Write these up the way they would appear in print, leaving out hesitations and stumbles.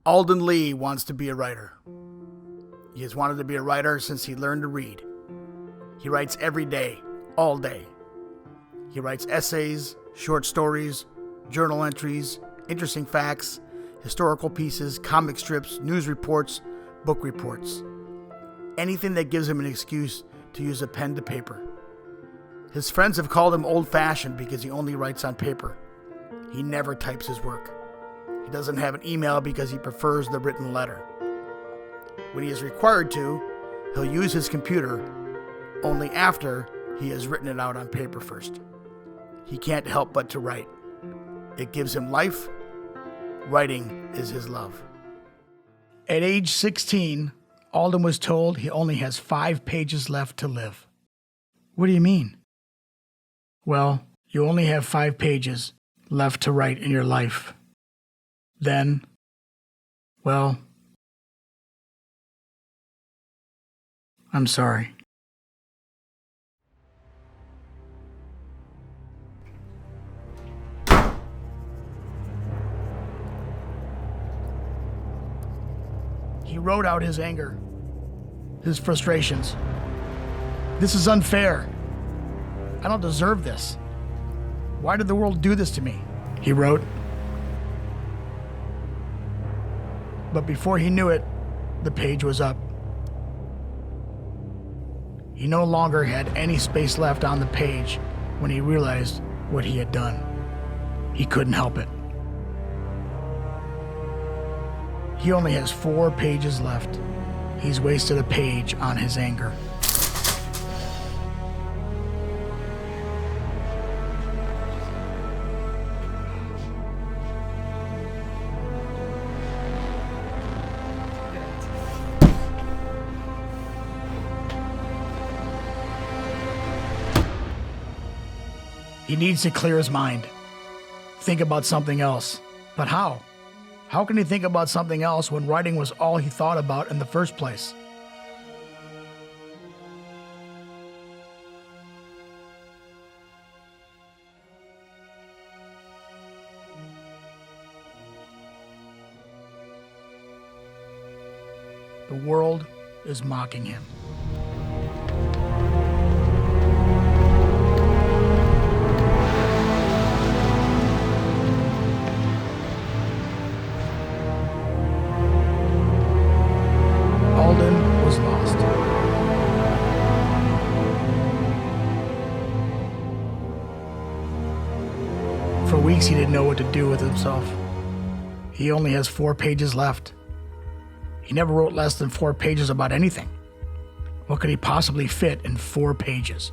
Alden Lee wants to be a writer. He has wanted to be a writer since he learned to read. He writes every day, all day. He writes essays, short stories, journal entries, interesting facts, historical pieces, comic strips, news reports, book reports. Anything that gives him an excuse to use a pen to paper. His friends have called him old-fashioned because he only writes on paper. He never types his work. He doesn't have an email because he prefers the written letter. When he is required to, he'll use his computer only after he has written it out on paper first. He can't help but to write. It gives him life. Writing is his love. At age 16, Alden was told he only has 5 pages left to live. What do you mean? Well, you only have 5 pages left to write in your life. Then, well, I'm sorry. He wrote out his anger, his frustrations. This is unfair. I don't deserve this. Why did the world do this to me? He wrote. But before he knew it, the page was up. He no longer had any space left on the page when he realized what he had done. He couldn't help it. He only has 4 pages left. He's wasted a page on his anger. He needs to clear his mind. Think about something else. But how? How can he think about something else when writing was all he thought about in the first place? The world is mocking him. Alden was lost. For weeks he didn't know what to do with himself. He only has 4 pages left. He never wrote less than 4 pages about anything. What could he possibly fit in 4 pages?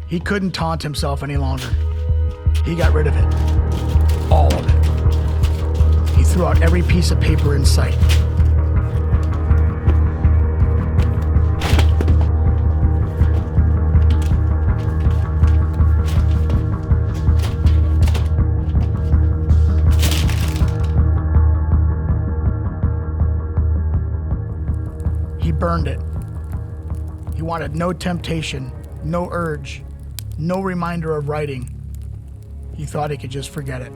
He couldn't taunt himself any longer. He got rid of it. All of it. He threw out every piece of paper in sight. He burned it. He wanted no temptation, no urge, no reminder of writing. He thought he could just forget it.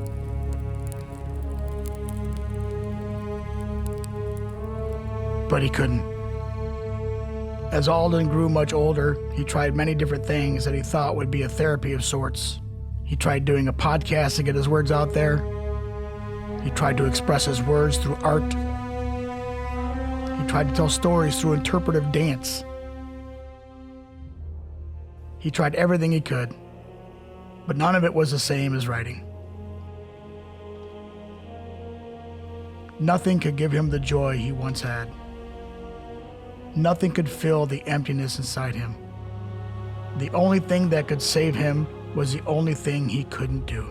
But he couldn't. As Alden grew much older, he tried many different things that he thought would be a therapy of sorts. He tried doing a podcast to get his words out there. He tried to express his words through art. He tried to tell stories through interpretive dance. He tried everything he could, but none of it was the same as writing. Nothing could give him the joy he once had. Nothing could fill the emptiness inside him. The only thing that could save him was the only thing he couldn't do.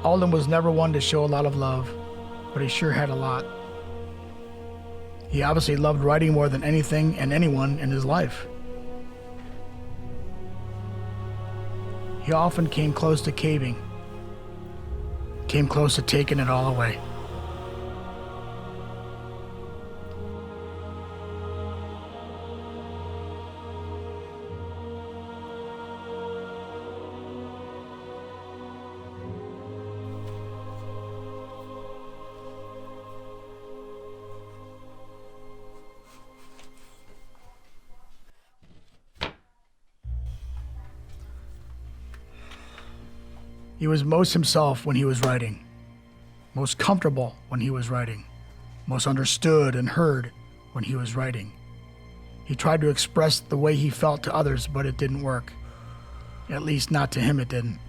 Alden was never one to show a lot of love, but he sure had a lot. He obviously loved writing more than anything and anyone in his life. He often came close to caving, came close to taking it all away. He was most himself when he was writing, most comfortable when he was writing, most understood and heard when he was writing. He tried to express the way he felt to others, but it didn't work. At least not to him it didn't.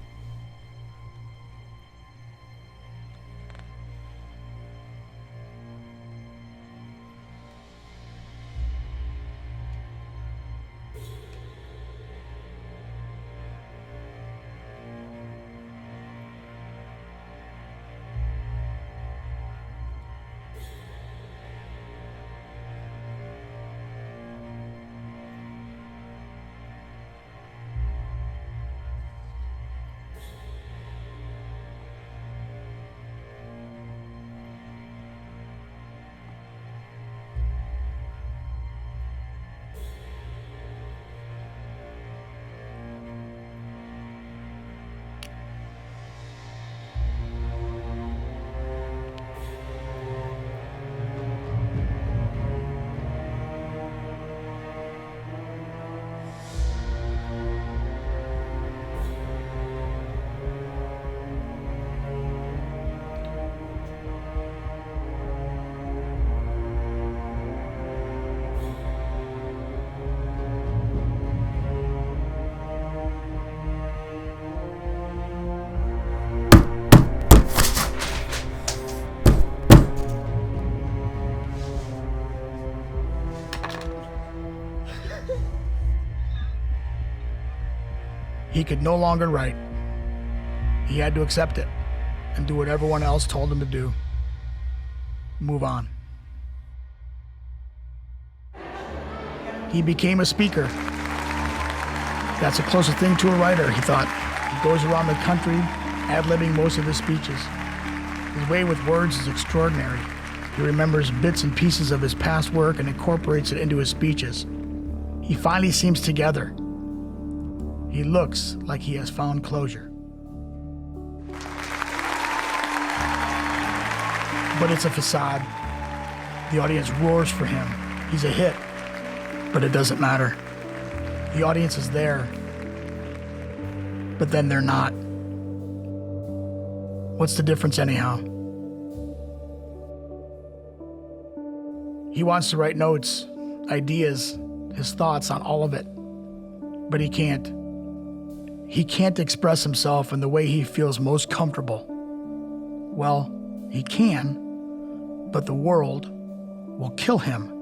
He could no longer write. He had to accept it and do what everyone else told him to do. Move on. He became a speaker. That's a closer thing to a writer, he thought. He goes around the country ad-libbing most of his speeches. His way with words is extraordinary. He remembers bits and pieces of his past work and incorporates it into his speeches. He finally seems together. He looks like he has found closure. But it's a facade. The audience roars for him. He's a hit. But it doesn't matter. The audience is there. But then they're not. What's the difference anyhow? He wants to write notes, ideas, his thoughts on all of it. But he can't. He can't express himself in the way he feels most comfortable. Well, he can, but the world will kill him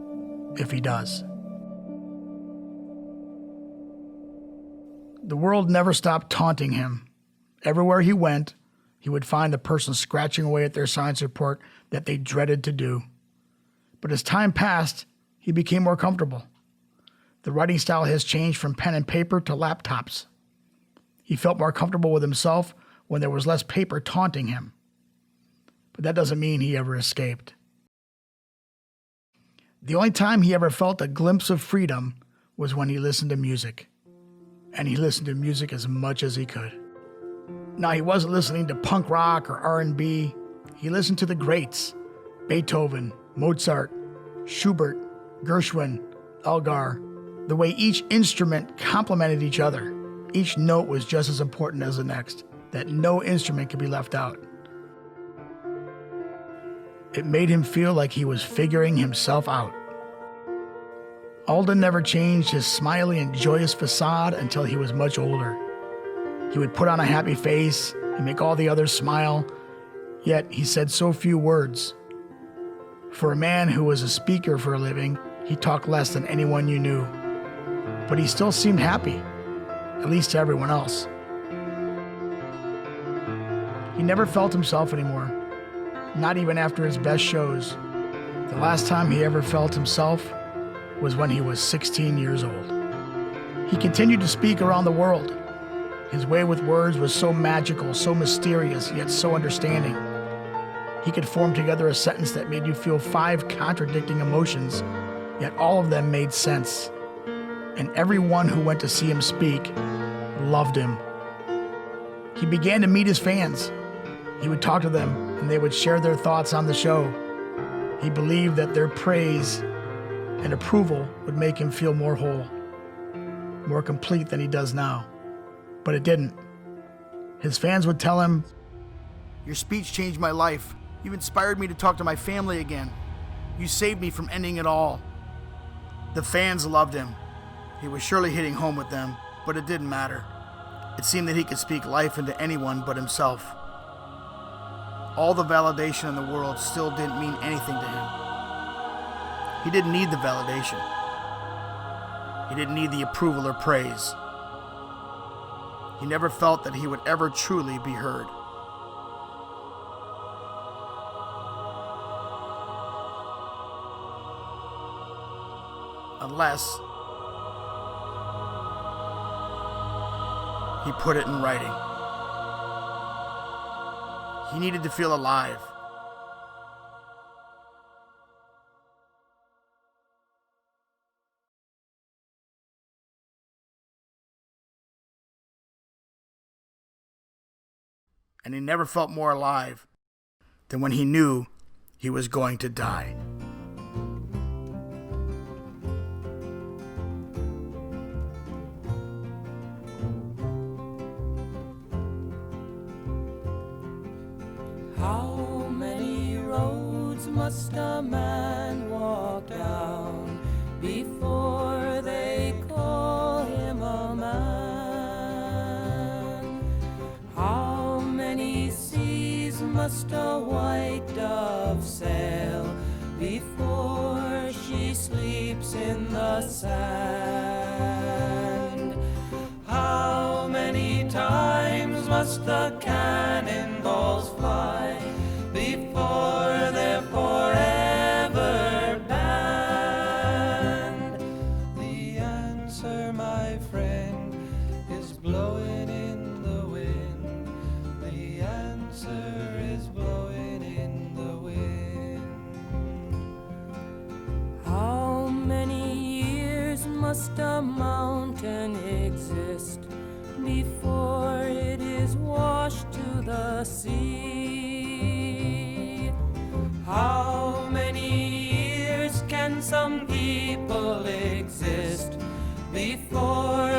if he does. The world never stopped taunting him. Everywhere he went, he would find the person scratching away at their science report that they dreaded to do. But as time passed, he became more comfortable. The writing style has changed from pen and paper to laptops. He felt more comfortable with himself when there was less paper taunting him. But that doesn't mean he ever escaped. The only time he ever felt a glimpse of freedom was when he listened to music. And he listened to music as much as he could. Now, he wasn't listening to punk rock or R&B. He listened to the greats: Beethoven, Mozart, Schubert, Gershwin, Elgar. The way each instrument complemented each other. Each note was just as important as the next, that no instrument could be left out. It made him feel like he was figuring himself out. Alden never changed his smiley and joyous facade until he was much older. He would put on a happy face and make all the others smile, yet he said so few words. For a man who was a speaker for a living, he talked less than anyone you knew. But he still seemed happy. At least to everyone else. He never felt himself anymore, not even after his best shows. The last time he ever felt himself was when he was 16 years old. He continued to speak around the world. His way with words was so magical, so mysterious, yet so understanding. He could form together a sentence that made you feel 5 contradicting emotions, yet all of them made sense. And everyone who went to see him speak loved him. He began to meet his fans. He would talk to them, and they would share their thoughts on the show. He believed that their praise and approval would make him feel more whole, more complete than he does now. But it didn't. His fans would tell him, "Your speech changed my life. You've inspired me to talk to my family again. You saved me from ending it all." The fans loved him. He was surely hitting home with them, but it didn't matter. It seemed that he could speak life into anyone but himself. All the validation in the world still didn't mean anything to him. He didn't need the validation. He didn't need the approval or praise. He never felt that he would ever truly be heard. Unless he put it in writing. He needed to feel alive. And he never felt more alive than when he knew he was going to die. How many roads must a man walk down before they call him a man? How many seas must a white dove sail before she sleeps in the sand? How many times must the cannonballs fly before they're forever banned? The answer, my friend, is blowing in the wind. The answer is blowing in the wind. How many years must a mountain exist before it is washed to the sea? How many years can some people exist before